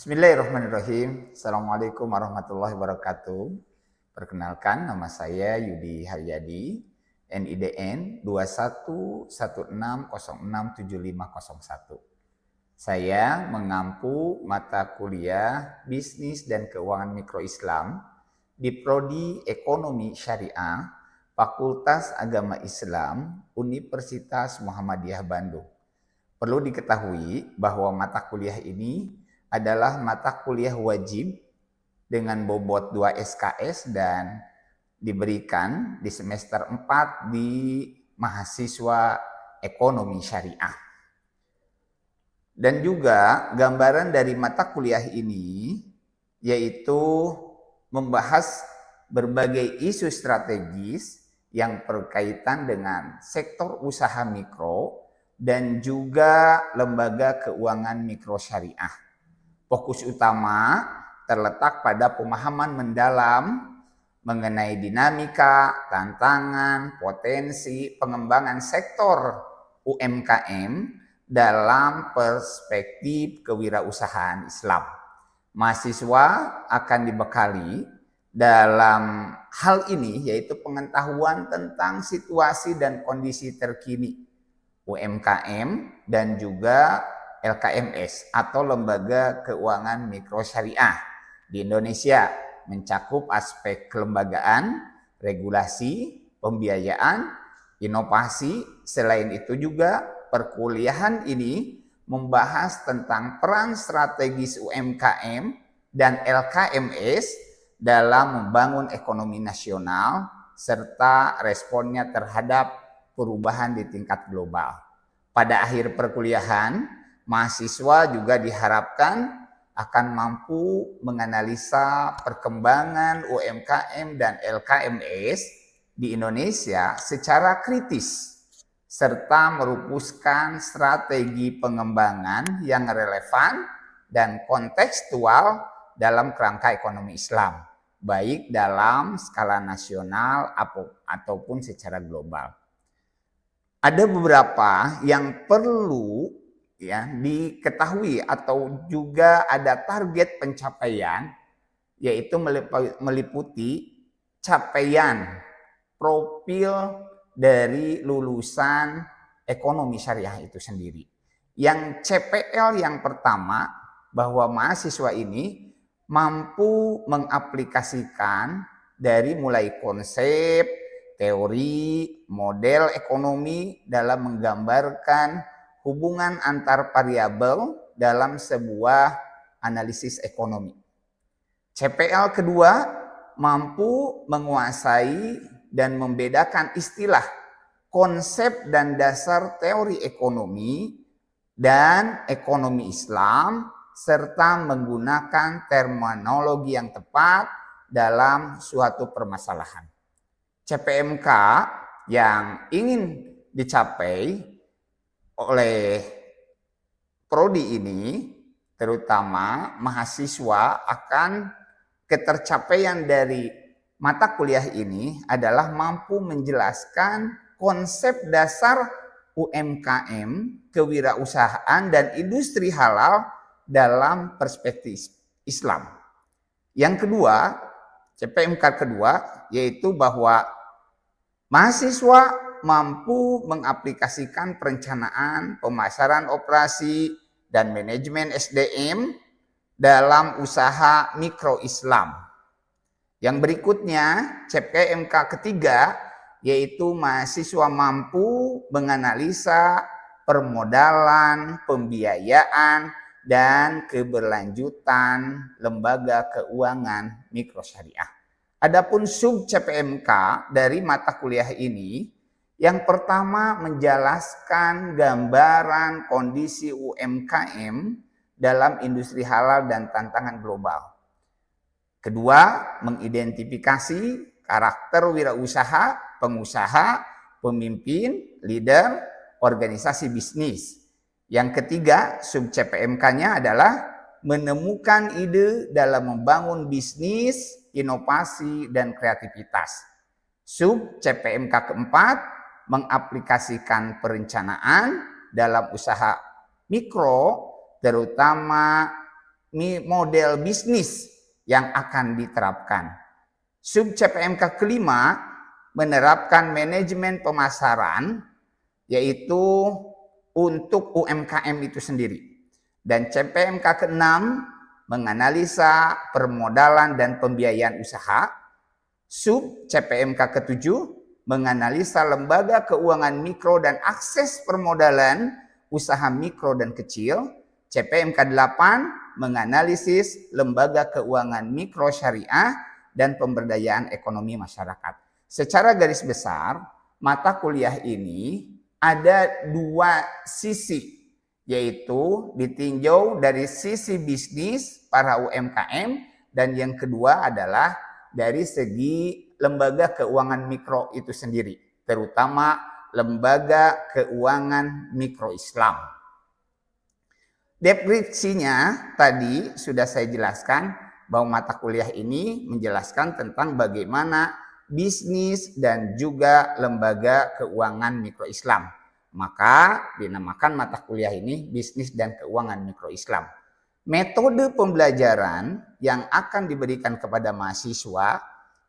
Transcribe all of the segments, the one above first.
Bismillahirrahmanirrahim. Assalamualaikum warahmatullahi wabarakatuh. Perkenalkan, nama saya Yudi Haryadi, NIDN 2116067501. Saya mengampu mata kuliah Bisnis dan Keuangan Mikro Islam di Prodi Ekonomi Syariah, Fakultas Agama Islam, Universitas Muhammadiyah Bandung. Perlu diketahui bahwa mata kuliah ini adalah mata kuliah wajib dengan bobot 2 SKS dan diberikan di semester 4 di mahasiswa ekonomi syariah. Dan juga gambaran dari mata kuliah ini yaitu membahas berbagai isu strategis yang berkaitan dengan sektor usaha mikro dan juga lembaga keuangan mikro syariah. Fokus utama terletak pada pemahaman mendalam mengenai dinamika, tantangan, potensi pengembangan sektor UMKM dalam perspektif kewirausahaan Islam. Mahasiswa akan dibekali dalam hal ini yaitu pengetahuan tentang situasi dan kondisi terkini UMKM dan juga LKMS atau Lembaga Keuangan Mikro Syariah di Indonesia, mencakup aspek kelembagaan, regulasi, pembiayaan, inovasi. Selain itu juga perkuliahan ini membahas tentang peran strategis UMKM dan LKMS dalam membangun ekonomi nasional serta responnya terhadap perubahan di tingkat global. Pada akhir perkuliahan, mahasiswa juga diharapkan akan mampu menganalisa perkembangan UMKM dan LKMS di Indonesia secara kritis, serta merumuskan strategi pengembangan yang relevan dan kontekstual dalam kerangka ekonomi Islam, baik dalam skala nasional ataupun secara global. Ada beberapa yang perlu diketahui atau juga ada target pencapaian, yaitu meliputi capaian profil dari lulusan ekonomi syariah itu sendiri. Yang CPL yang pertama, bahwa mahasiswa ini mampu mengaplikasikan dari mulai konsep, teori, model ekonomi dalam menggambarkan hubungan antar variabel dalam sebuah analisis ekonomi. CPL kedua, mampu menguasai dan membedakan istilah, konsep dan dasar teori ekonomi dan ekonomi Islam, serta menggunakan terminologi yang tepat dalam suatu permasalahan. CPMK yang ingin dicapai oleh prodi ini, terutama mahasiswa, akan ketercapaian dari mata kuliah ini adalah mampu menjelaskan konsep dasar UMKM, kewirausahaan dan industri halal dalam perspektif Islam. Yang kedua, CPMK kedua, yaitu bahwa mahasiswa mampu mengaplikasikan perencanaan, pemasaran operasi, dan manajemen SDM dalam usaha mikro Islam. Yang berikutnya, CPMK ketiga, yaitu mahasiswa mampu menganalisa permodalan, pembiayaan, dan keberlanjutan lembaga keuangan mikro syariah. Adapun sub CPMK dari mata kuliah ini, yang pertama menjelaskan gambaran kondisi UMKM dalam industri halal dan tantangan global. Kedua, mengidentifikasi karakter wirausaha, pengusaha, pemimpin, leader, organisasi bisnis. Yang ketiga, sub CPMK-nya adalah menemukan ide dalam membangun bisnis, inovasi, dan kreativitas. Sub CPMK keempat, mengaplikasikan perencanaan dalam usaha mikro, terutama model bisnis yang akan diterapkan. Sub CPMK kelima menerapkan manajemen pemasaran, yaitu untuk UMKM itu sendiri. Dan CPMK keenam menganalisa permodalan dan pembiayaan usaha. Sub CPMK ketujuh menganalisa lembaga keuangan mikro dan akses permodalan usaha mikro dan kecil. CPMK 8 menganalisis lembaga keuangan mikro syariah dan pemberdayaan ekonomi masyarakat. Secara garis besar, mata kuliah ini ada dua sisi, yaitu ditinjau dari sisi bisnis para UMKM, dan yang kedua adalah dari segi lembaga keuangan mikro itu sendiri, terutama lembaga keuangan mikro Islam. Deskripsinya tadi sudah saya jelaskan bahwa mata kuliah ini menjelaskan tentang bagaimana bisnis dan juga lembaga keuangan mikro Islam. Maka dinamakan mata kuliah ini bisnis dan keuangan mikro Islam. Metode pembelajaran yang akan diberikan kepada mahasiswa,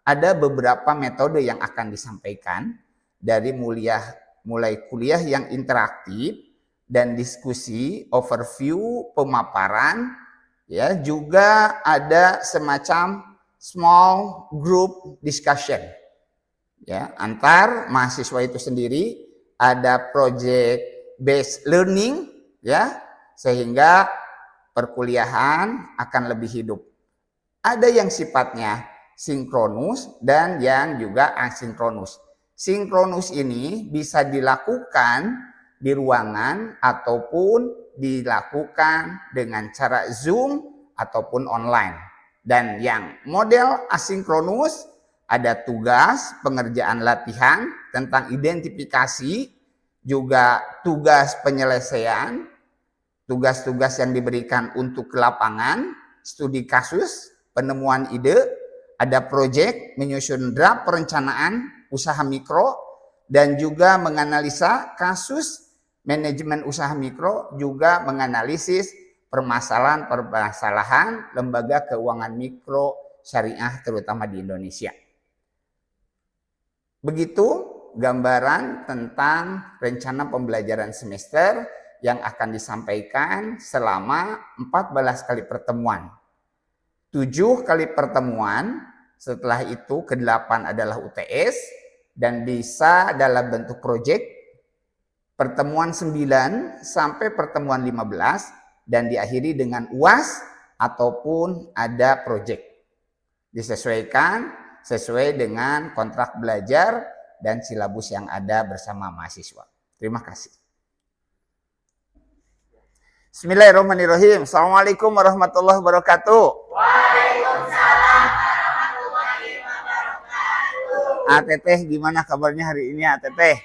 ada beberapa metode yang akan disampaikan, dari mulai kuliah yang interaktif dan diskusi, overview, pemaparan, ya, juga ada semacam small group discussion, ya, antar mahasiswa itu sendiri. Ada project based learning, ya, sehingga perkuliahan akan lebih hidup. Ada yang sifatnya sinkronus dan yang juga asinkronus. Sinkronus ini bisa dilakukan di ruangan ataupun dilakukan dengan cara Zoom ataupun online. Dan yang model asinkronus, ada tugas pengerjaan latihan tentang identifikasi, juga tugas penyelesaian, tugas-tugas yang diberikan untuk ke lapangan, studi kasus, penemuan ide, ada proyek menyusun draft perencanaan usaha mikro, dan juga menganalisa kasus manajemen usaha mikro, juga menganalisis permasalahan lembaga keuangan mikro syariah terutama di Indonesia. Begitu gambaran tentang rencana pembelajaran semester yang akan disampaikan selama 14 kali pertemuan. 7 kali pertemuan, setelah itu ke-8 adalah UTS, dan bisa dalam bentuk proyek. Pertemuan 9 sampai pertemuan 15, dan diakhiri dengan UAS ataupun ada proyek. Disesuaikan sesuai dengan kontrak belajar dan silabus yang ada bersama mahasiswa. Terima kasih. Bismillahirrahmanirrahim. Assalamualaikum warahmatullahi wabarakatuh. Waalaikumsalam warahmatullahi wabarakatuh. Teteh, gimana kabarnya hari ini, Teteh?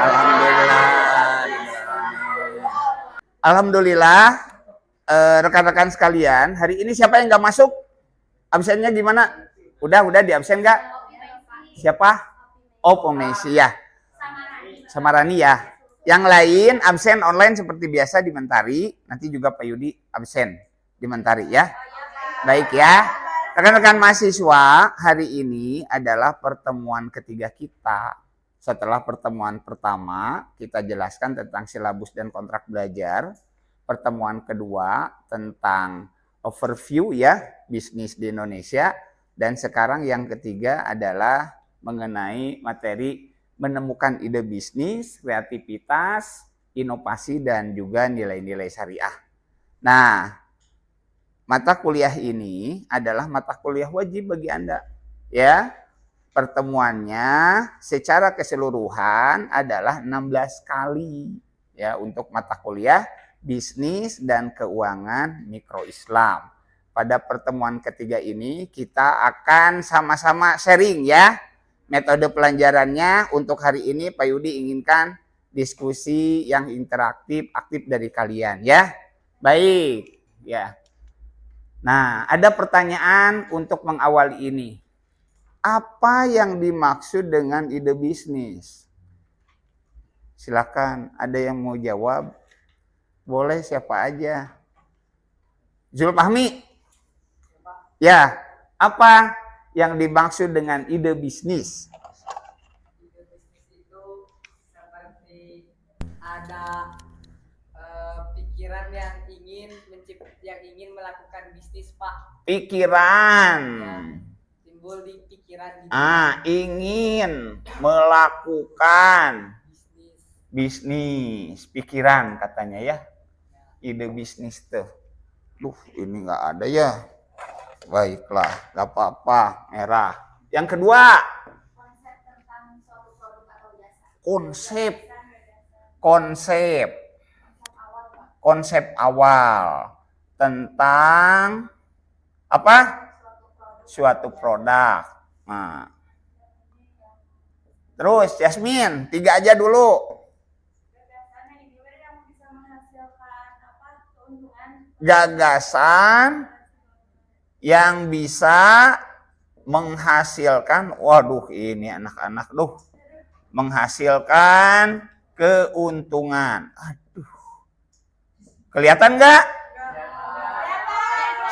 Alhamdulillah. Alhamdulillah. Rekan-rekan sekalian, hari ini siapa yang nggak masuk? Absennya gimana? Udah di absen nggak? Siapa? Oh, Pomesi ya. Sama Rani ya. Yang lain absen online seperti biasa di Mentari. Nanti juga Pak Yudi absen di Mentari ya. Baik ya. Rekan-rekan mahasiswa, hari ini adalah pertemuan ketiga kita. Setelah pertemuan pertama, kita jelaskan tentang silabus dan kontrak belajar. Pertemuan kedua tentang overview ya, bisnis di Indonesia. Dan sekarang yang ketiga adalah mengenai materi menemukan ide bisnis, kreativitas, inovasi, dan juga nilai-nilai syariah. Nah, mata kuliah ini adalah mata kuliah wajib bagi Anda. Ya, pertemuannya secara keseluruhan adalah 16 kali ya untuk mata kuliah bisnis dan keuangan mikro Islam. Pada pertemuan ketiga ini kita akan sama-sama sharing ya. Metode pelajarannya untuk hari ini Pak Yudi inginkan diskusi yang interaktif, aktif dari kalian ya. Baik, ya. Nah, ada pertanyaan untuk mengawali ini. Apa yang dimaksud dengan ide bisnis? Silakan, ada yang mau jawab? Boleh siapa aja. Zulfahmi. Ya, apa yang dimaksud dengan ide bisnis? Ide bisnis itu seperti ada pikiran yang ingin melakukan bisnis, Pak. Pikiran. Ya, timbul di pikiran gitu. Ingin melakukan Bisnis. bisnis, pikiran katanya ya. Ide bisnis tuh. Duh, ini nggak ada ya. Baiklah, nggak apa-apa, merah. Yang kedua, Konsep tentang suatu produk atau jasa. konsep Awal, Pak. konsep awal tentang apa? Suatu produk. Nah. Terus Yasmin, 3 aja dulu. Gagasan yang bisa menghasilkan, waduh ini anak-anak menghasilkan keuntungan. Aduh, kelihatan nggak?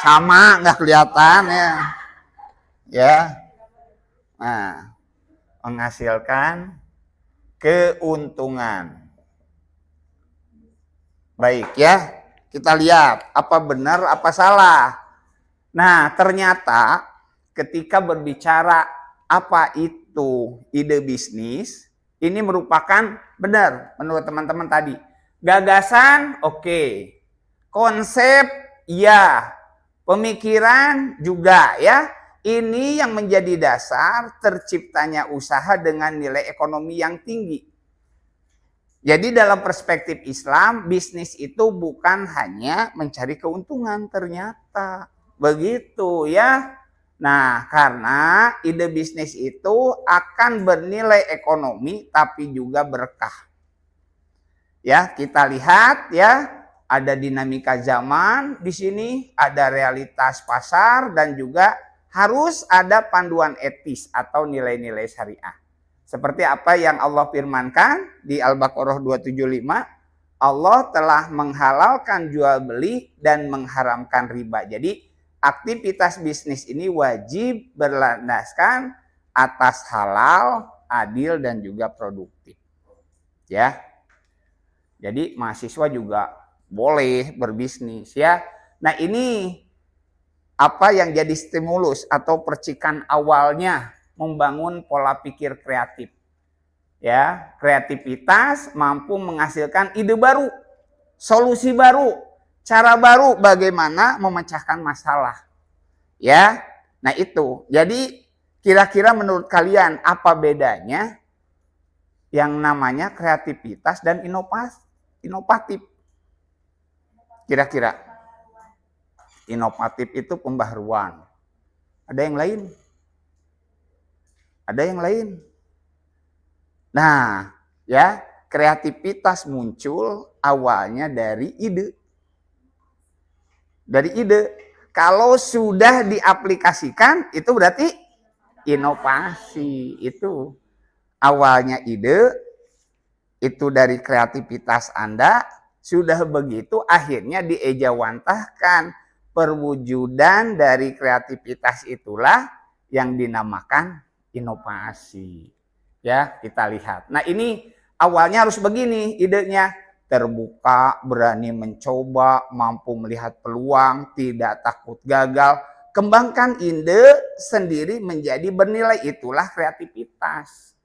Sama nggak kelihatan ya? Ya, nah, menghasilkan keuntungan. Baik ya, kita lihat apa benar apa salah. Nah, ternyata ketika berbicara apa itu ide bisnis, ini merupakan benar menurut teman-teman tadi. Gagasan oke. Konsep ya. Pemikiran juga ya. Ini yang menjadi dasar terciptanya usaha dengan nilai ekonomi yang tinggi. Jadi dalam perspektif Islam, bisnis itu bukan hanya mencari keuntungan ternyata. Begitu ya. Nah, karena ide bisnis itu akan bernilai ekonomi tapi juga berkah. Ya, kita lihat ya, ada dinamika zaman di sini, ada realitas pasar dan juga harus ada panduan etis atau nilai-nilai syariah. Seperti apa yang Allah firmankan di Al-Baqarah 275, Allah telah menghalalkan jual beli dan mengharamkan riba. Jadi aktivitas bisnis ini wajib berlandaskan atas halal, adil dan juga produktif. Ya. Jadi mahasiswa juga boleh berbisnis ya. Nah, ini apa yang jadi stimulus atau percikan awalnya membangun pola pikir kreatif. Ya, kreativitas mampu menghasilkan ide baru, solusi baru, cara baru bagaimana memecahkan masalah. Ya. Nah, itu. Jadi kira-kira menurut kalian apa bedanya yang namanya kreativitas dan inovatif? Kira-kira. Inovatif itu pembaharuan. Ada yang lain? Ada yang lain? Nah, ya, kreativitas muncul awalnya dari ide. Dari ide. Kalau sudah diaplikasikan, itu berarti inovasi. Itu awalnya ide, itu dari kreativitas Anda, sudah begitu akhirnya diejawantahkan. Perwujudan dari kreativitas itulah yang dinamakan inovasi. Ya, kita lihat. Nah, ini awalnya harus begini idenya. Terbuka, berani mencoba, mampu melihat peluang, tidak takut gagal. Kembangkan ide sendiri menjadi bernilai, itulah kreativitas.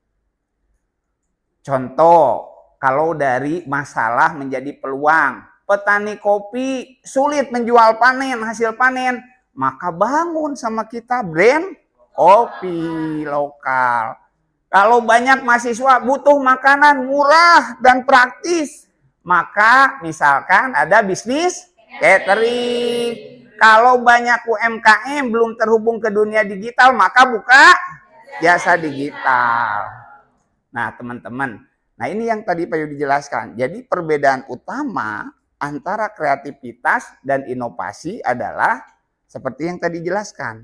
Contoh, kalau dari masalah menjadi peluang. Petani kopi sulit menjual hasil panen. Maka bangun sama kita brand kopi lokal. Kalau banyak mahasiswa butuh makanan murah dan praktis. Maka misalkan ada bisnis catering. Kalau banyak UMKM belum terhubung ke dunia digital, maka buka jasa digital. Nah, teman-teman. Nah, ini yang tadi Pak Yudi jelaskan. Jadi perbedaan utama antara kreativitas dan inovasi adalah seperti yang tadi jelaskan.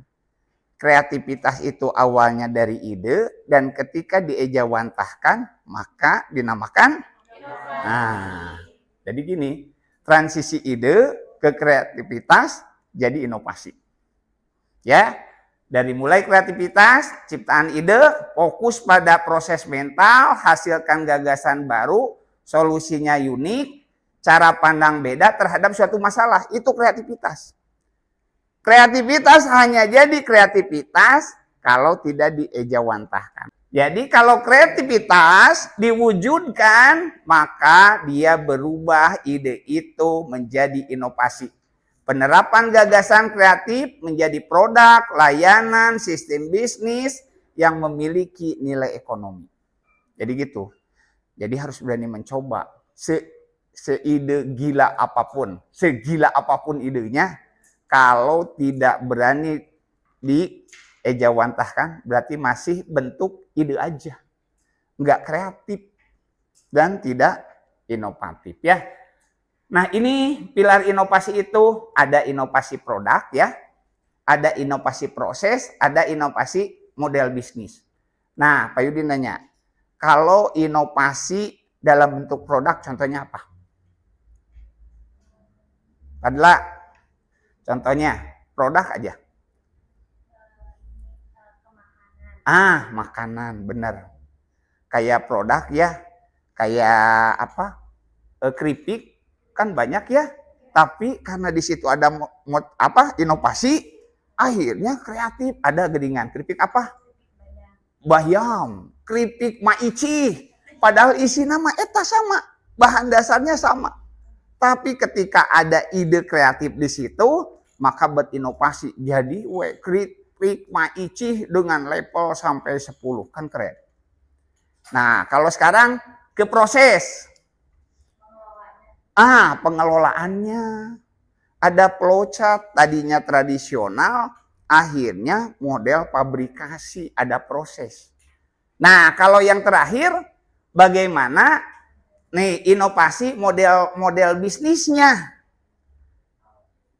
Kreativitas itu awalnya dari ide dan ketika diejawantahkan maka dinamakan Nah, jadi gini, transisi ide ke kreativitas jadi inovasi. Ya, dari mulai kreativitas, ciptaan ide, fokus pada proses mental, hasilkan gagasan baru, solusinya unik, cara pandang beda terhadap suatu masalah. Itu kreativitas. Kreativitas hanya jadi kreativitas kalau tidak diejawantahkan. Jadi kalau kreativitas diwujudkan, maka dia berubah ide itu menjadi inovasi. Penerapan gagasan kreatif menjadi produk, layanan, sistem bisnis yang memiliki nilai ekonomi. Jadi gitu. Jadi harus berani mencoba. Seide gila apapun, segila apapun idenya, kalau tidak berani diejawantahkan, berarti masih bentuk ide aja. Enggak kreatif dan tidak inovatif ya. Nah, ini pilar inovasi itu ada inovasi produk ya, ada inovasi proses, ada inovasi model bisnis. Nah, Pak Yudi nanya, kalau inovasi dalam bentuk produk contohnya apa? Padahal contohnya produk aja. Makanan, benar. Kayak produk ya, kayak apa? Keripik. Kan banyak ya, tapi karena di situ ada inovasi, akhirnya kreatif. Ada gedingan keripik apa? Bayam, keripik maici. Padahal isi nama eta sama, bahan dasarnya sama. Tapi ketika ada ide kreatif di situ, maka berinovasi. Jadi keripik maici dengan level sampai 10, kan keren. Nah, kalau sekarang ke proses. Pengelolaannya. Ada flowchart, tadinya tradisional, akhirnya model pabrikasi, ada proses. Nah, kalau yang terakhir, bagaimana nih inovasi model bisnisnya?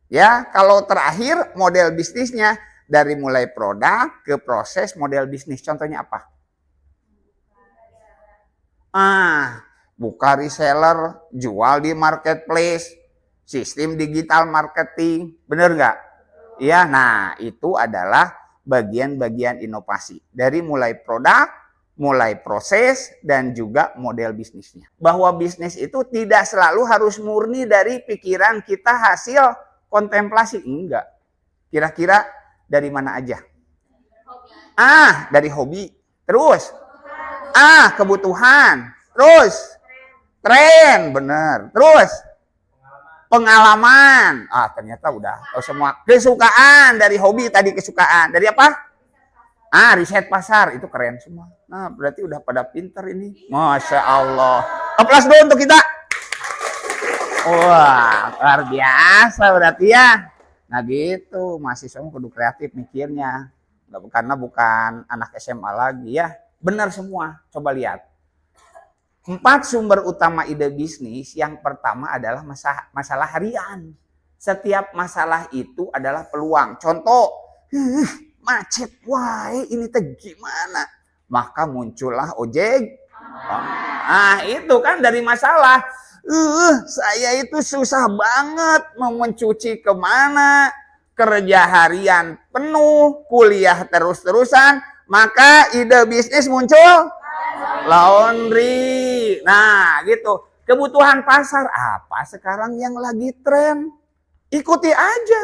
Ya, kalau terakhir model bisnisnya dari mulai produk ke proses model bisnis. Contohnya apa? Buka reseller, jual di marketplace, sistem digital marketing, bener nggak? Iya, nah itu adalah bagian-bagian inovasi. Dari mulai produk, mulai proses, dan juga model bisnisnya. Bahwa bisnis itu tidak selalu harus murni dari pikiran kita hasil kontemplasi, enggak. Kira-kira dari mana aja? Dari hobi. Terus? Kebutuhan. Terus? Tren, bener. Terus pengalaman. Ternyata udah semua. Kesukaan, dari hobi tadi kesukaan. Dari apa? Riset pasar, itu keren semua. Nah, berarti udah pada pinter ini. Masya Allah. Aplaus dulu untuk kita. Wah, luar biasa berarti ya. Nah gitu, mahasiswa kudu kreatif mikirnya. Karena bukan anak SMA lagi ya. Benar semua, coba lihat. 4 sumber utama ide bisnis. Yang pertama adalah masalah harian. Setiap masalah itu adalah peluang. Contoh, macet, ini teh gimana? Maka muncullah ojek. Itu kan dari masalah. Saya itu susah banget mau mencuci kemana. Kerja harian penuh, kuliah terus-terusan. Maka ide bisnis muncul. Laundry. Nah gitu. Kebutuhan pasar apa sekarang yang lagi tren? Ikuti aja.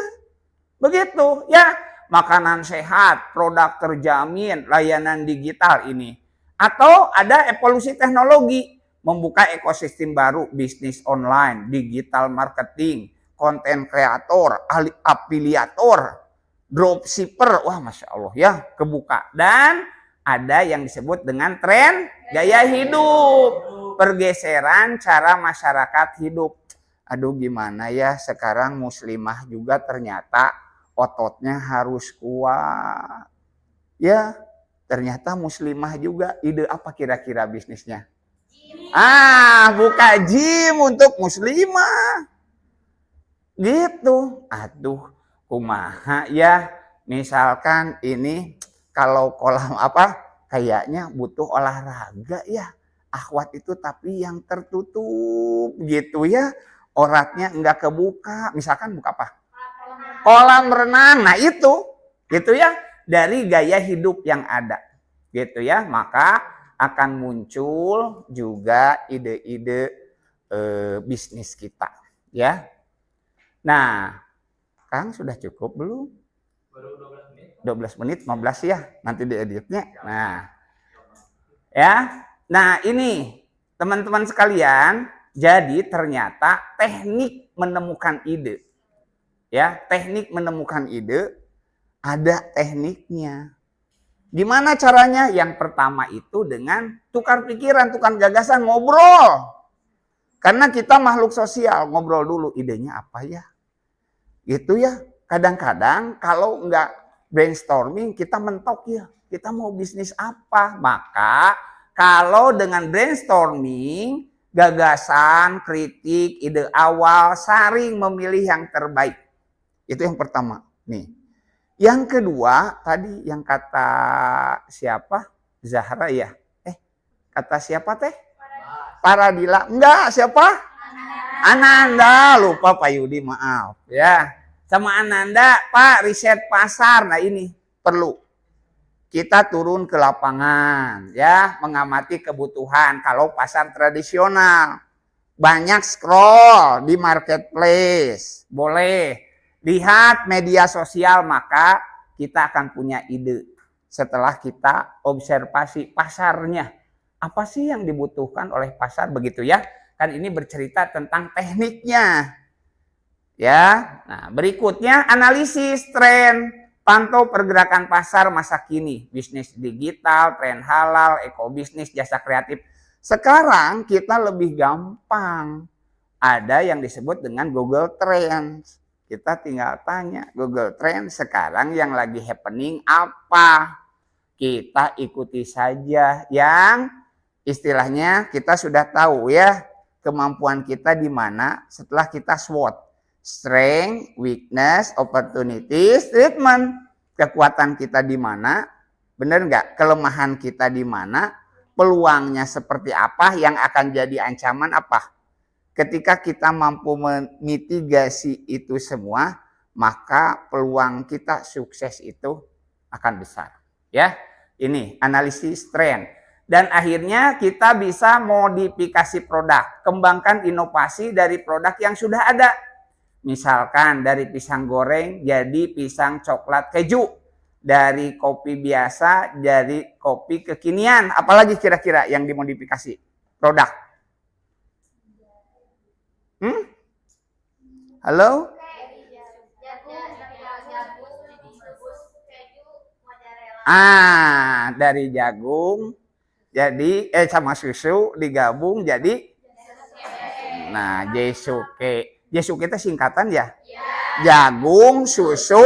Begitu ya. Makanan sehat, produk terjamin, layanan digital ini. Atau ada evolusi teknologi. Membuka ekosistem baru, bisnis online, digital marketing, konten kreator, afiliator, dropshipper. Wah Masya Allah ya, kebuka. Dan ada yang disebut dengan tren gaya hidup. Pergeseran cara masyarakat hidup. Aduh gimana ya, sekarang muslimah juga ternyata ototnya harus kuat. Ya, ternyata muslimah juga. Ide apa kira-kira bisnisnya? Buka gym untuk muslimah. Gitu. Aduh, kumaha ya. Misalkan ini kalau kolam kayaknya butuh olahraga ya. Akhwat itu tapi yang tertutup gitu ya. Oratnya enggak kebuka. Misalkan buka apa? kolam renang. Nah itu ya dari gaya hidup yang ada, gitu ya. Maka akan muncul juga ide-ide bisnis kita, ya. Nah, Kang sudah cukup belum? Baru 12 menit. 12 menit, 15 ya, nanti dieditnya. Nah, ya. Nah, ini teman-teman sekalian, jadi ternyata teknik menemukan ide. Ya, teknik menemukan ide ada tekniknya. Gimana caranya? Yang pertama itu dengan tukar pikiran, tukar gagasan, ngobrol. Karena kita makhluk sosial, ngobrol dulu idenya apa ya. Gitu ya. Kadang-kadang kalau nggak brainstorming, kita mentok ya. Kita mau bisnis apa? Maka kalau dengan brainstorming, gagasan, kritik, ide awal, saring memilih yang terbaik. Itu yang pertama. Nih. Yang kedua, tadi yang kata siapa? Zahra ya? Kata siapa teh? Paradila. Enggak, siapa? Ananda. Lupa Pak Yudi, maaf. Ya. Sama Ananda, Pak, riset pasar. Nah ini perlu. Kita turun ke lapangan, ya, mengamati kebutuhan. Kalau pasar tradisional, banyak scroll di marketplace, boleh. Lihat media sosial, maka kita akan punya ide. Setelah kita observasi pasarnya, apa sih yang dibutuhkan oleh pasar, begitu ya? Kan ini bercerita tentang tekniknya. Ya, nah berikutnya analisis tren, pantau pergerakan pasar masa kini, bisnis digital, tren halal, ekobisnis, jasa kreatif. Sekarang kita lebih gampang, ada yang disebut dengan Google Trends. Kita tinggal tanya Google Trends sekarang yang lagi happening apa, kita ikuti saja. Yang istilahnya kita sudah tahu ya kemampuan kita di mana setelah kita SWOT. Strength, weakness, opportunities, treatment. Kekuatan kita di mana? Benar nggak? Kelemahan kita di mana? Peluangnya seperti apa? Yang akan jadi ancaman apa? Ketika kita mampu memitigasi itu semua, maka peluang kita sukses itu akan besar. Ya, ini analisis tren. Dan akhirnya kita bisa modifikasi produk, kembangkan inovasi dari produk yang sudah ada. Misalkan dari pisang goreng jadi pisang coklat keju, dari kopi biasa jadi kopi kekinian. Apalagi kira-kira yang dimodifikasi produk? Halo? Dari jagung jadi sama susu digabung jadi Jesuke. Jesuke itu singkatan ya? Jagung, susu.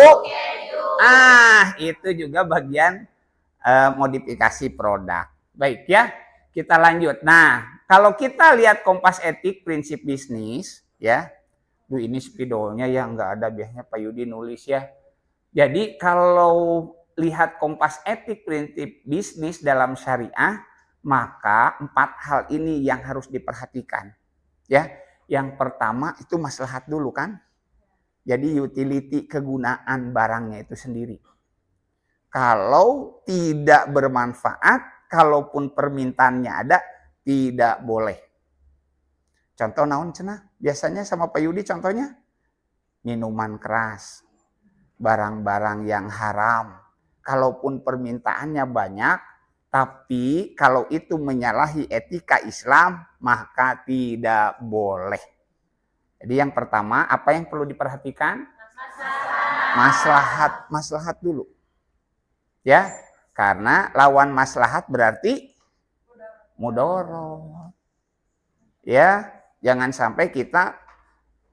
Itu juga bagian modifikasi produk. Baik ya, kita lanjut. Nah, kalau kita lihat Kompas Etik Prinsip Bisnis ya. Ini spidolnya ya nggak ada, biasanya Pak Yudi nulis ya. Jadi kalau lihat Kompas Etik Prinsip Bisnis dalam syariah, maka 4 hal ini yang harus diperhatikan. Ya, yang pertama itu maslahat dulu kan. Jadi utility, kegunaan barangnya itu sendiri. Kalau tidak bermanfaat, kalaupun permintaannya ada, tidak boleh. Contoh naon cenah? Biasanya sama Pak Yudi contohnya minuman keras, barang-barang yang haram. Kalaupun permintaannya banyak, tapi kalau itu menyalahi etika Islam, maka tidak boleh. Jadi yang pertama, apa yang perlu diperhatikan? Maslahat dulu. Ya, karena lawan maslahat berarti mudorot. Ya, jangan sampai kita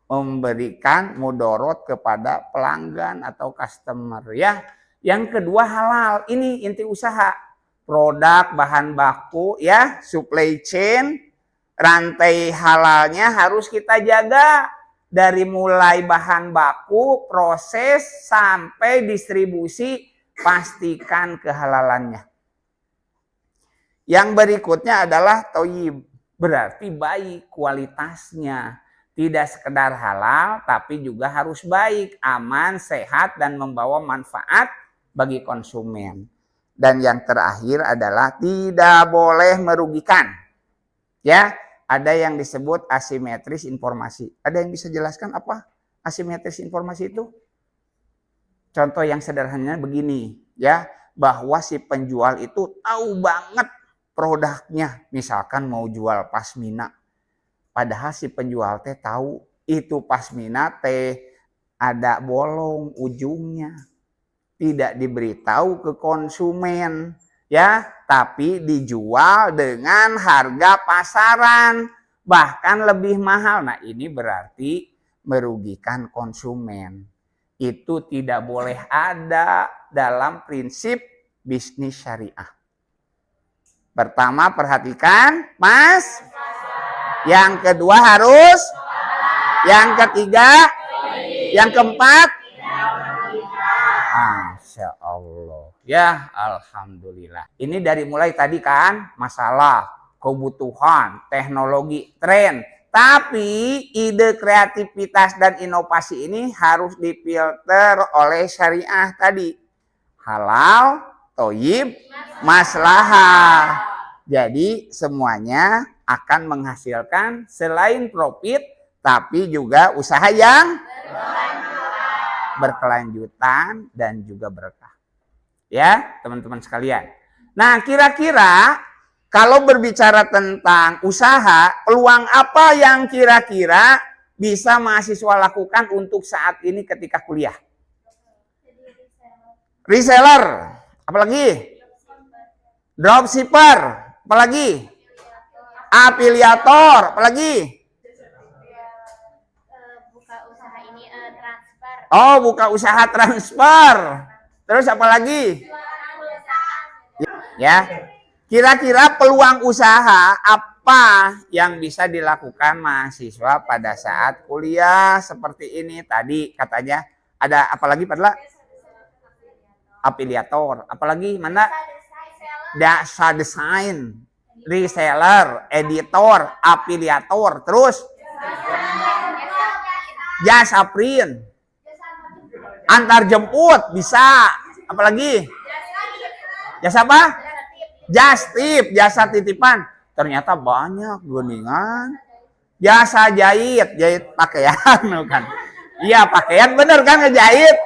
memberikan mudorot kepada pelanggan atau customer ya. Yang kedua halal, ini inti usaha. Produk, bahan baku ya, supply chain, rantai halalnya harus kita jaga. Dari mulai bahan baku, proses, sampai distribusi, pastikan kehalalannya. Yang berikutnya adalah thayyib, berarti baik kualitasnya. Tidak sekedar halal, tapi juga harus baik, aman, sehat, dan membawa manfaat bagi konsumen. Dan yang terakhir adalah tidak boleh merugikan. Ya, ada yang disebut asimetris informasi. Ada yang bisa jelaskan apa asimetris informasi itu? Contoh yang sederhananya begini, ya, bahwa si penjual itu tahu banget produknya, misalkan mau jual pasmina. Padahal si penjual teh tahu itu pasmina teh ada bolong ujungnya. Tidak diberitahu ke konsumen, ya, tapi dijual dengan harga pasaran, bahkan lebih mahal. Nah, ini berarti merugikan konsumen. Itu tidak boleh ada dalam prinsip bisnis syariah. Pertama, perhatikan, Mas. Yang kedua harus. Yang ketiga. Yang keempat. Masya Allah. Ya, alhamdulillah. Ini dari mulai tadi kan masalah, kebutuhan, teknologi, tren. Tapi ide kreativitas dan inovasi ini harus difilter oleh syariah tadi. Halal, thoyyib, maslahah. Jadi semuanya akan menghasilkan selain profit, tapi juga usaha yang berkelanjutan dan juga berkah. Ya, teman-teman sekalian. Nah, kira-kira kalau berbicara tentang usaha, peluang apa yang kira-kira bisa mahasiswa lakukan untuk saat ini ketika kuliah? Reseller, apalagi? Dropshipper, apalagi? Afiliator, apalagi? Buka usaha ini transfer. Oh, buka usaha transfer. Terus apa lagi? Ya. Kira-kira peluang usaha apa yang bisa dilakukan mahasiswa pada saat kuliah seperti ini? Tadi katanya ada apa lagi, Padla? Afiliator. Apalagi mana? Jasa desain, reseller, editor, afiliator. Terus jasa print, antar jemput bisa. Apalagi? Jasa apa? Just tip, jasa titipan. Ternyata banyak geningan. Jasa jahit, jahit pakaian bukan. Iya, pakaian bener kan ngejahit.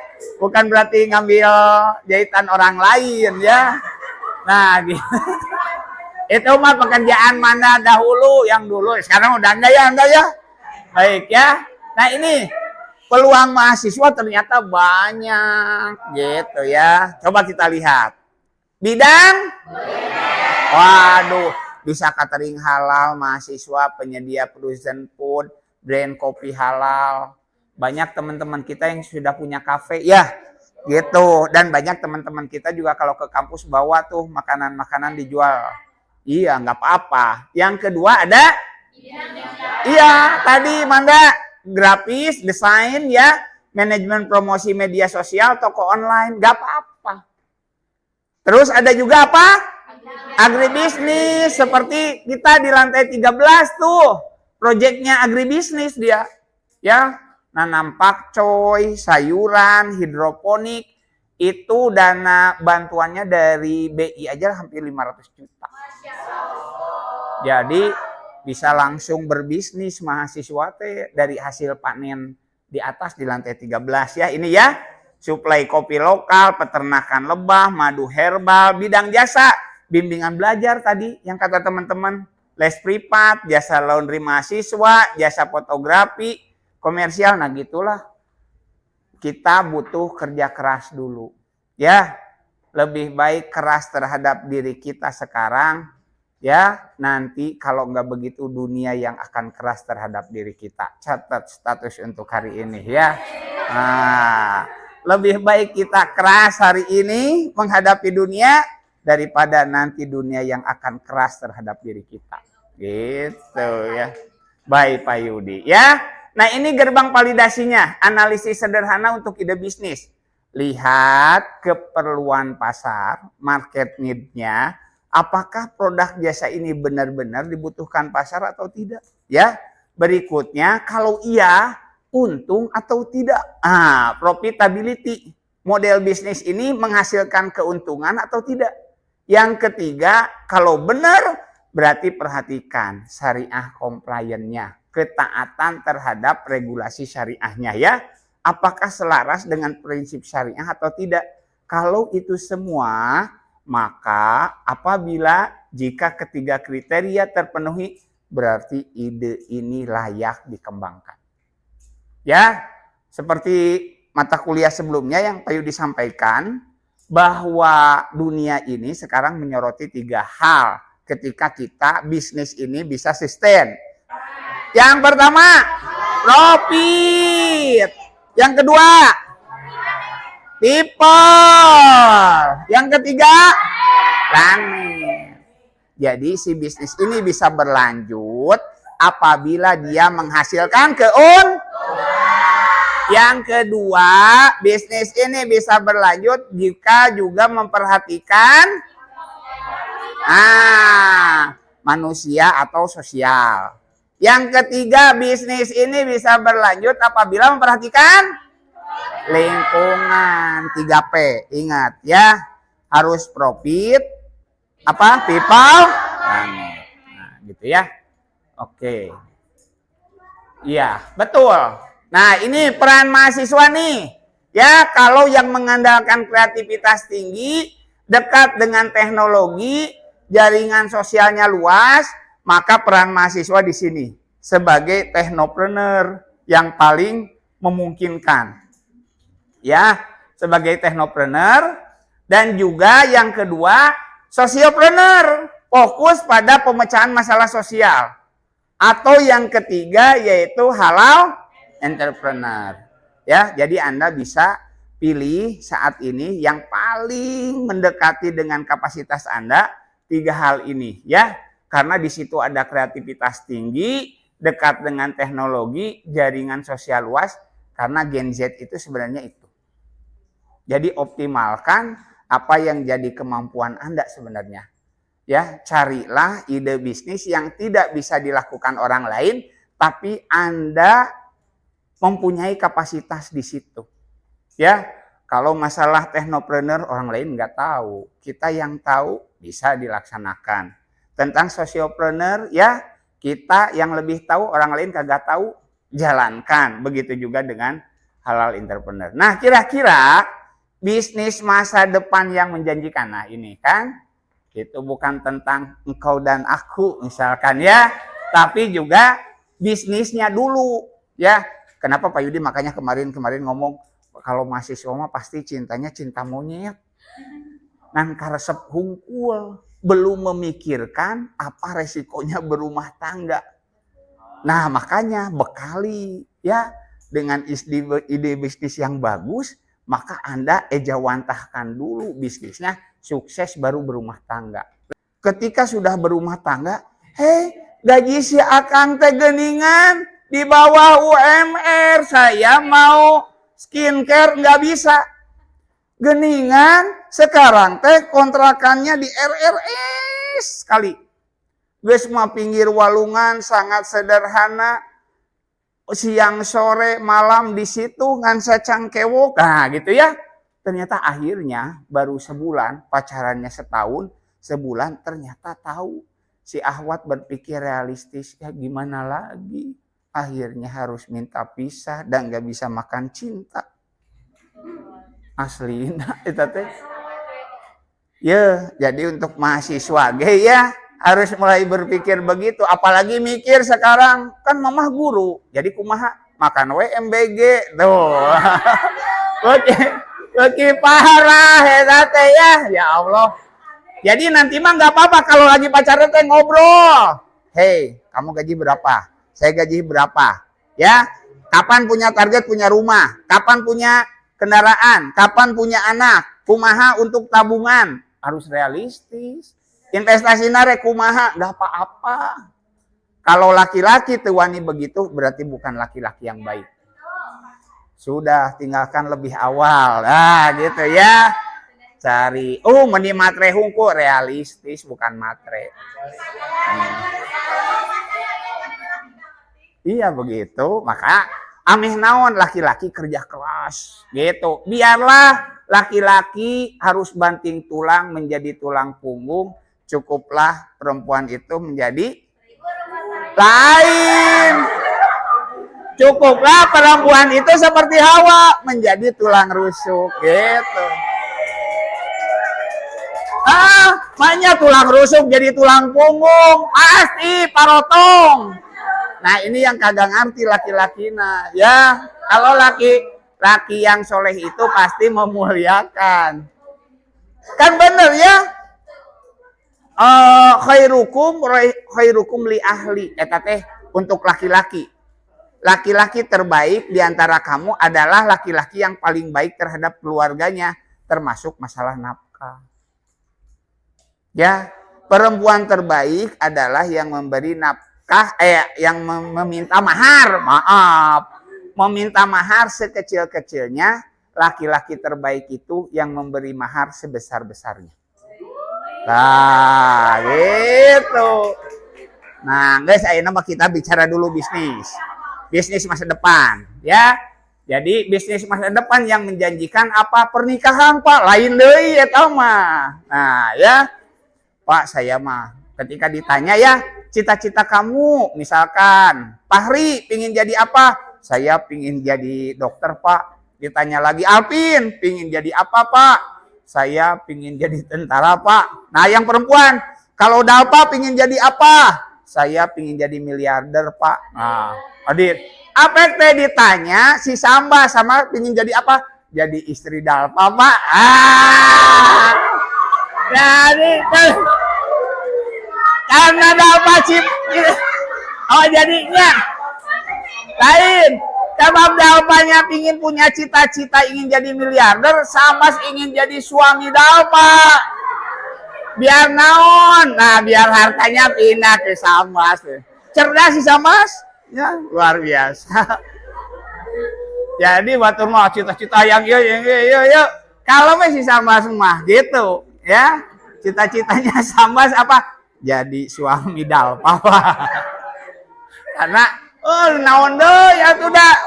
Bukan berarti ngambil jahitan orang lain ya. Nah, gitu. Itu mah pekerjaan mana dahulu yang dulu. Sekarang udah enggak ya? Baik ya. Nah, ini peluang mahasiswa ternyata banyak gitu ya. Coba kita lihat. Bidang? Waduh, bisa catering halal, mahasiswa, penyedia frozen food, brand kopi halal. Banyak teman-teman kita yang sudah punya kafe, ya gitu. Dan banyak teman-teman kita juga kalau ke kampus bawa tuh makanan-makanan dijual. Iya, nggak apa-apa. Yang kedua ada? Iya, tadi Manda, grafis, desain ya, manajemen promosi media sosial, toko online, nggak apa-apa. Terus ada juga apa? Agribisnis, seperti kita di lantai 13 tuh. Proyeknya agribisnis dia. Ya, nanam pakcoy, sayuran, hidroponik. Itu dana bantuannya dari BI aja hampir 500 juta. Jadi bisa langsung berbisnis mahasiswa teh dari hasil panen di atas di lantai 13 ya. Ini ya. Suplai kopi lokal, peternakan lebah, madu herbal, bidang jasa, bimbingan belajar tadi yang kata teman-teman, les privat, jasa laundry mahasiswa, jasa fotografi, komersial. Nah gitulah. Kita butuh kerja keras dulu. Ya, lebih baik keras terhadap diri kita sekarang. Ya, nanti kalau nggak begitu dunia yang akan keras terhadap diri kita. Catat status untuk hari ini ya. Nah, lebih baik kita keras hari ini menghadapi dunia daripada nanti dunia yang akan keras terhadap diri kita. Gitu ya. Baik Pak Yudi ya. Nah ini gerbang validasinya. Analisis sederhana untuk ide bisnis. Lihat keperluan pasar, market need-nya. Apakah produk jasa ini benar-benar dibutuhkan pasar atau tidak? Ya. Berikutnya, kalau iya, untung atau tidak. Profitability. Model bisnis ini menghasilkan keuntungan atau tidak. Yang ketiga, kalau benar, berarti perhatikan syariah compliance-nya. Ketaatan terhadap regulasi syariahnya ya. Apakah selaras dengan prinsip syariah atau tidak? Kalau itu semua, maka apabila jika ketiga kriteria terpenuhi, berarti ide ini layak dikembangkan. Ya, seperti mata kuliah sebelumnya yang Pak Yudi sampaikan, bahwa dunia ini sekarang menyoroti 3 hal ketika kita bisnis ini bisa sustain. Yang pertama, profit. Yang kedua, people. Yang ketiga, planet. Jadi si bisnis ini bisa berlanjut apabila dia menghasilkan Yang kedua, bisnis ini bisa berlanjut jika juga memperhatikan manusia atau sosial. Yang ketiga, bisnis ini bisa berlanjut apabila memperhatikan lingkungan. 3P, ingat ya. Harus profit, people, planet. Nah, gitu ya. Oke. Iya, betul. Nah, ini peran mahasiswa nih. Ya, kalau yang mengandalkan kreativitas tinggi, dekat dengan teknologi, jaringan sosialnya luas, maka peran mahasiswa di sini sebagai teknopreneur yang paling memungkinkan. Ya, sebagai teknopreneur, dan juga yang kedua, sosiopreneur, fokus pada pemecahan masalah sosial. Atau yang ketiga yaitu halal entrepreneur. Ya, jadi Anda bisa pilih saat ini yang paling mendekati dengan kapasitas Anda 3 hal ini ya. Karena di situ ada kreativitas tinggi, dekat dengan teknologi, jaringan sosial luas, karena Gen Z itu sebenarnya itu. Jadi optimalkan apa yang jadi kemampuan Anda sebenarnya. Ya, carilah ide bisnis yang tidak bisa dilakukan orang lain, tapi Anda mempunyai kapasitas di situ. Ya, kalau masalah teknopreneur orang lain nggak tahu, kita yang tahu bisa dilaksanakan. Tentang sosiopreneur ya, kita yang lebih tahu orang lain kagak tahu, jalankan. Begitu juga dengan halal entrepreneur. Nah, kira-kira bisnis masa depan yang menjanjikan. Nah, ini kan itu bukan tentang engkau dan aku misalkan ya, tapi juga bisnisnya dulu ya. Kenapa Pak Yudi makanya kemarin ngomong kalau mahasiswa mah pasti cintanya cinta monyet. Nan karesep hungkul, belum memikirkan apa resikonya berumah tangga. Nah, makanya bekali ya dengan ide bisnis yang bagus, maka Anda ejawantahkan dulu bisnisnya, sukses baru berumah tangga. Ketika sudah berumah tangga, gaji si akang teh geningan di bawah UMR, saya mau skincare nggak bisa. Geningan sekarang teh kontrakannya di RRS sekali. Gue semua pinggir walungan sangat sederhana. Siang sore malam di situ ngan secangkewok. Nah gitu ya. Ternyata akhirnya baru sebulan, pacarannya setahun, sebulan ternyata tahu. Si Ahwat berpikir realistis, ya gimana lagi. Akhirnya harus minta pisah dan gak bisa makan cinta. Asli, nah, itu teh. Ya, jadi untuk mahasiswa ya harus mulai berpikir begitu. Apalagi mikir sekarang kan mamah guru, jadi kumaha makan MBG tuh. Oke parah ya, ya Allah. Jadi nanti mah nggak apa-apa kalau lagi pacaran teh ngobrol. Hei, kamu gaji berapa? Saya gaji berapa? Ya, kapan punya target punya rumah? Kapan punya kendaraan? Kapan punya anak? Kumaha untuk tabungan? Harus realistis. Investasi nare kumaha? Gak apa-apa. Kalau laki-laki tuani begitu berarti bukan laki-laki yang baik. Sudah tinggalkan lebih awal. Nah gitu ya. Cari. Meni matre hungku realistis bukan matre. Iya begitu. Maka ameh naon laki-laki kerja keras gitu. Biarlah laki-laki harus banting tulang menjadi tulang punggung. Cukuplah perempuan itu menjadi lain. Cukuplah perempuan itu seperti Hawa menjadi tulang rusuk gitu. Makanya tulang rusuk jadi tulang punggung pasti parotong. Nah ini yang kagak ngerti laki-laki nah ya. Kalau laki yang soleh itu pasti memuliakan. Kan bener ya. Khairukum li ahli. Eta teh untuk laki-laki. Laki-laki terbaik di antara kamu adalah laki-laki yang paling baik terhadap keluarganya, termasuk masalah nafkah. Ya, perempuan terbaik adalah yang memberi nafkah, yang meminta mahar. Maaf, meminta mahar sekecil-kecilnya. Laki-laki terbaik itu yang memberi mahar sebesar-besarnya. Nah, gitu. Nah, guys, ayeuna mah kita bicara dulu bisnis. Bisnis masa depan, ya. Jadi bisnis masa depan yang menjanjikan apa? Pernikahan, Pak. Lain deui eta mah. Nah, ya. Pak, saya mah ketika ditanya ya, cita-cita kamu misalkan, Fahri pingin jadi apa? Saya pingin jadi dokter, Pak. Ditanya lagi, Alpin pingin jadi apa, Pak? Saya pingin jadi tentara, Pak. Nah, yang perempuan, kalau Dalpa pingin jadi apa? Saya pingin jadi miliarder, Pak. Nah, Adit, apa teh ditanya si Samba sama pingin jadi apa? Jadi istri Dalpa, Pak. Jadi karena Dalpa jadinya lain. Sebab Dalpanya pingin punya cita-cita ingin jadi miliarder, Samas ingin jadi suami Dalpa. Biar naon? Nah, biar hartanya pindah ke Samas. Cerdas si Samas? Ya, luar biasa. Jadi batur mah cita-cita yang yuk. Kalau masih Samas mah gitu, ya. Cita-citanya Samas apa? Jadi suami Dalpa. Karena naon deh ya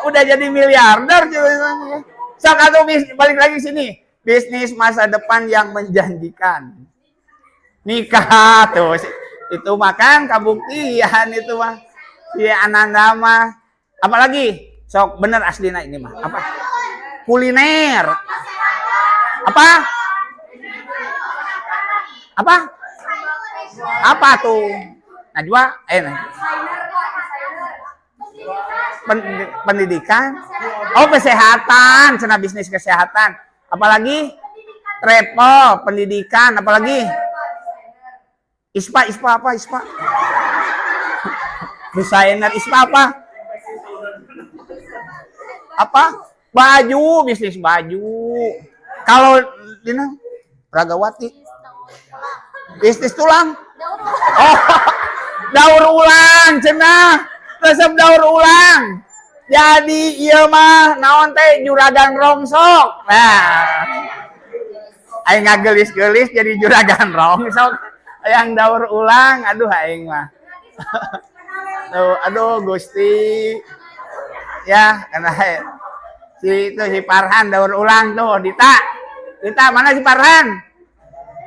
udah jadi miliarder ceritanya. Sok atuh balik lagi sini. Bisnis masa depan yang menjanjikan. Nikah tuh itu makan kabuktian itu mah. Si Ananda mah apalagi sok bener aslina ini mah apa? Kuliner. Apa? Apa? Apa tuh? Najwa pendidikan. Oh, kesehatan, cenah bisnis kesehatan. Apalagi travel, pendidikan, apalagi ISPA apa ISPA? Desainer ISPA apa? Apa? Baju, bisnis baju. Kalau Dina Ragawati bisnis tulang. Oh, daur ulang cenah. Resep daur ulang. Jadi ieu mah naon teh juragan rongsok. Nah. Aing ngagelis-gelis jadi juragan rongsok. Yang daur ulang, aduh aing mah. Tuh, aduh Gusti. Ya, karena si Farhan daur ulang tuh, Dita mana si Farhan?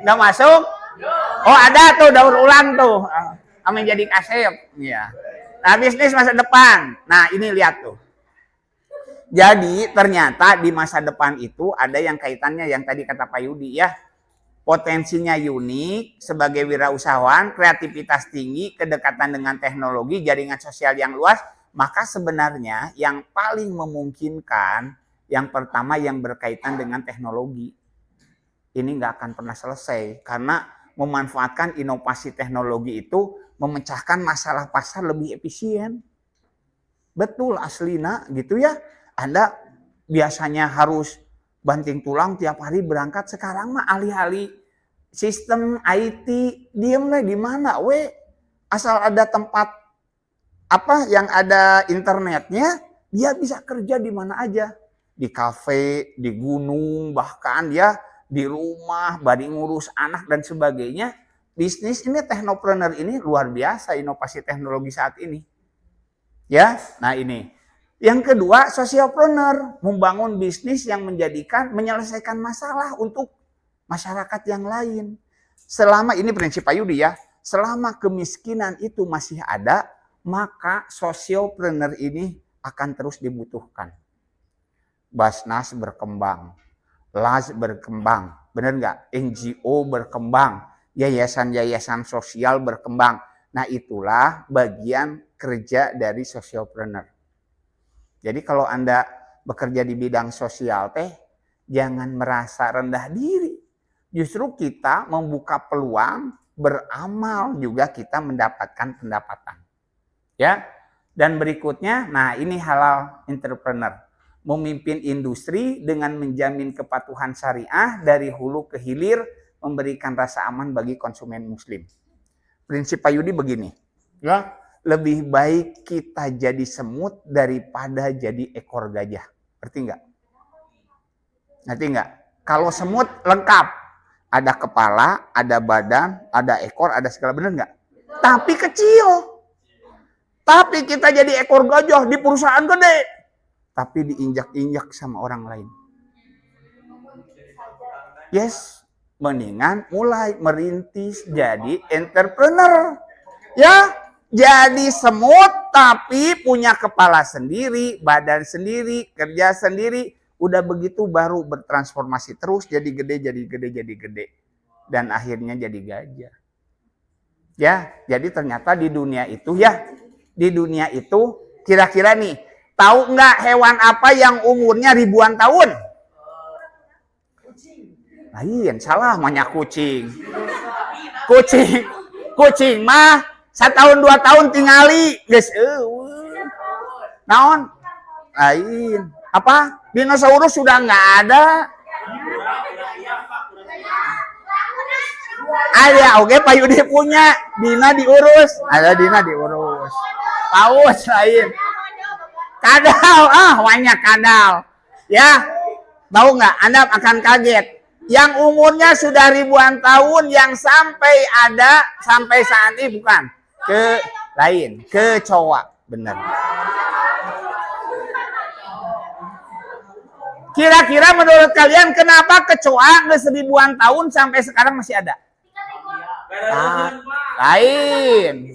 Udah masuk? Oh, ada tuh daur ulang tuh. Kami jadi kasep, ya. Nah, bisnis masa depan. Nah, ini lihat tuh. Jadi, ternyata di masa depan itu ada yang kaitannya yang tadi kata Pak Yudi ya. Potensinya unik, sebagai wirausahawan, kreativitas tinggi, kedekatan dengan teknologi, jaringan sosial yang luas, maka sebenarnya yang paling memungkinkan, yang pertama yang berkaitan dengan teknologi. Ini nggak akan pernah selesai, karena memanfaatkan inovasi teknologi itu memecahkan masalah pasar lebih efisien. Betul aslina gitu ya. Anda biasanya harus banting tulang tiap hari berangkat, sekarang mah alih-alih sistem IT diem lah di mana we, asal ada tempat apa yang ada internetnya, dia bisa kerja di mana aja, di kafe, di gunung, bahkan dia di rumah, bari ngurus anak dan sebagainya. Bisnis ini, teknopreneur ini luar biasa inovasi teknologi saat ini. Ya, nah ini. Yang kedua, socialpreneur, membangun bisnis yang menyelesaikan masalah untuk masyarakat yang lain. Selama ini prinsip Pak Yudi ya, selama kemiskinan itu masih ada, maka socialpreneur ini akan terus dibutuhkan. Basnas berkembang, LAS berkembang, benar nggak? NGO berkembang, yayasan-yayasan sosial berkembang. Nah itulah bagian kerja dari socialpreneur. Jadi kalau Anda bekerja di bidang sosial jangan merasa rendah diri. Justru kita membuka peluang, beramal juga kita mendapatkan pendapatan. Ya. Dan berikutnya, nah ini halal entrepreneur. Memimpin industri dengan menjamin kepatuhan syariah dari hulu ke hilir, memberikan rasa aman bagi konsumen muslim. Prinsip Pak Yudi begini, ya, lebih baik kita jadi semut daripada jadi ekor gajah. Ngerti nggak? Ngerti nggak? Kalau semut lengkap, ada kepala, ada badan, ada ekor, ada segala, bener nggak? Tapi kecil. Tapi kita jadi ekor gajah di perusahaan gede, tapi diinjak-injak sama orang lain. Yes, mendingan mulai merintis jadi entrepreneur. Ya, jadi semut tapi punya kepala sendiri, badan sendiri, kerja sendiri. Udah begitu baru bertransformasi terus jadi gede, jadi gede, jadi gede. Dan akhirnya jadi gajah. Ya, jadi ternyata di dunia itu kira-kira nih, tahu nggak hewan apa yang umurnya ribuan tahun? Lain, salah, banyak kucing. Kucing mah 1 tahun 2 tahun tingali, guys. Naon? Lain. Apa? Dinosaurus sudah nggak ada. Ada, oke, Pak Yudi punya. Dina diurus. Ada Dina diurus. Paus lain. Kadal, banyak kadal. Ya, tahu nggak? Anda akan kaget. Yang umurnya sudah ribuan tahun, yang sampai saat ini bukan. Kecoa, benar. Kira-kira menurut kalian kenapa kecoa nggak seribuan tahun sampai sekarang masih ada? Lain,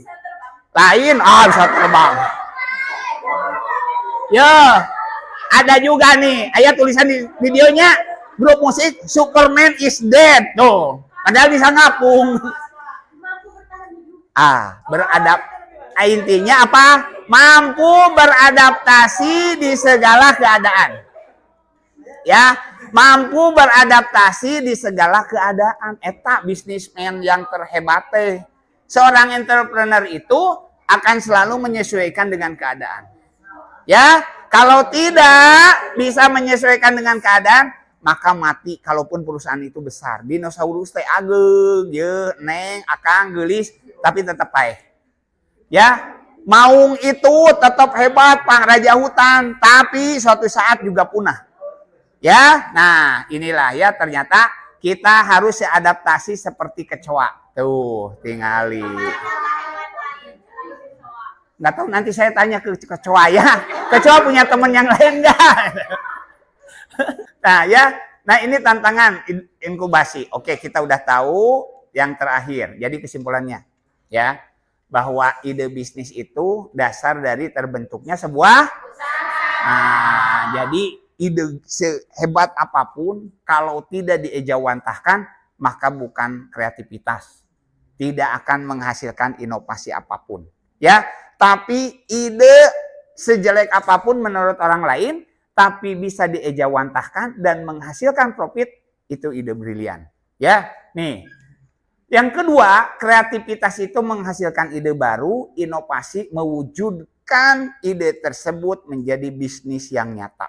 bisa terbang. Ya, ada juga nih, ayat tulisan di videonya, grup musik Superman is dead, tuh. Padahal bisa ngapung. Intinya apa? Mampu beradaptasi di segala keadaan. Ya, mampu beradaptasi di segala keadaan. Eta bisnismen yang terhebat. Seorang entrepreneur itu akan selalu menyesuaikan dengan keadaan. Ya, kalau tidak bisa menyesuaikan dengan keadaan, maka mati kalaupun perusahaan itu besar. Dinosaurus teh ageng, ye, neng, akang, gelis, tapi tetap baik. Ya, maung itu tetap hebat, Pak Raja Hutan, tapi suatu saat juga punah. Ya, nah inilah ya, ternyata kita harus adaptasi seperti kecoa. Tuh, tingali. Nggak tahu, nanti saya tanya ke kecoa ya. Kecoa punya teman yang lain nggak? Nah ya, nah ini tantangan inkubasi. Oke, kita udah tahu yang terakhir. Jadi kesimpulannya ya, bahwa ide bisnis itu dasar dari terbentuknya sebuah usaha. Nah, jadi ide sehebat apapun kalau tidak diejawantahkan maka bukan kreativitas. Tidak akan menghasilkan inovasi apapun. Ya, tapi ide sejelek apapun menurut orang lain tapi bisa diejawantahkan dan menghasilkan profit, itu ide brilian. Ya, nih. Yang kedua, kreativitas itu menghasilkan ide baru, inovasi mewujudkan ide tersebut menjadi bisnis yang nyata.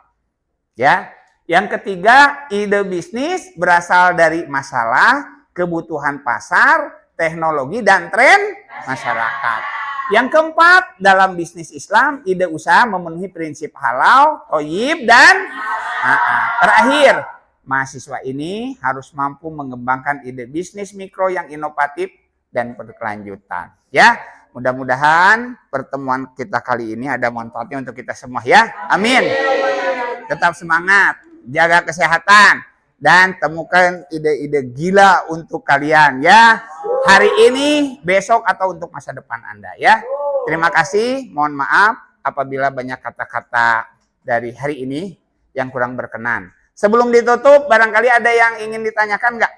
Ya. Yang ketiga, ide bisnis berasal dari masalah, kebutuhan pasar, teknologi dan tren masyarakat. Yang keempat, dalam bisnis Islam, ide usaha memenuhi prinsip halal, thayyib, dan terakhir, mahasiswa ini harus mampu mengembangkan ide bisnis mikro yang inovatif dan berkelanjutan. Ya, Mudah-mudahan pertemuan kita kali ini ada manfaatnya untuk kita semua ya. Amin. Tetap semangat, jaga kesehatan, dan temukan ide-ide gila untuk kalian ya. Hari ini, besok, atau untuk masa depan Anda ya. Terima kasih, mohon maaf apabila banyak kata-kata dari hari ini yang kurang berkenan. Sebelum ditutup, barangkali ada yang ingin ditanyakan nggak?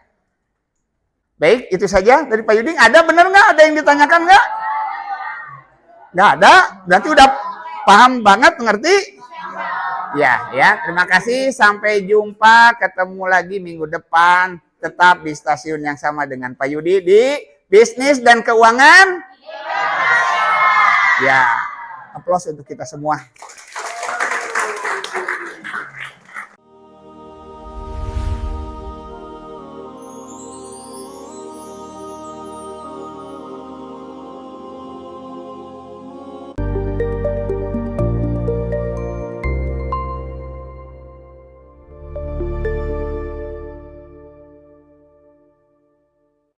Baik, itu saja dari Pak Yuding. Ada benar nggak? Ada yang ditanyakan nggak? Nggak ada? Berarti udah paham banget, ngerti? Ya. Terima kasih. Sampai jumpa. Ketemu lagi minggu depan. Tetap di stasiun yang sama dengan Pak Yudi di Bisnis dan Keuangan. Ya, aplaus untuk kita semua.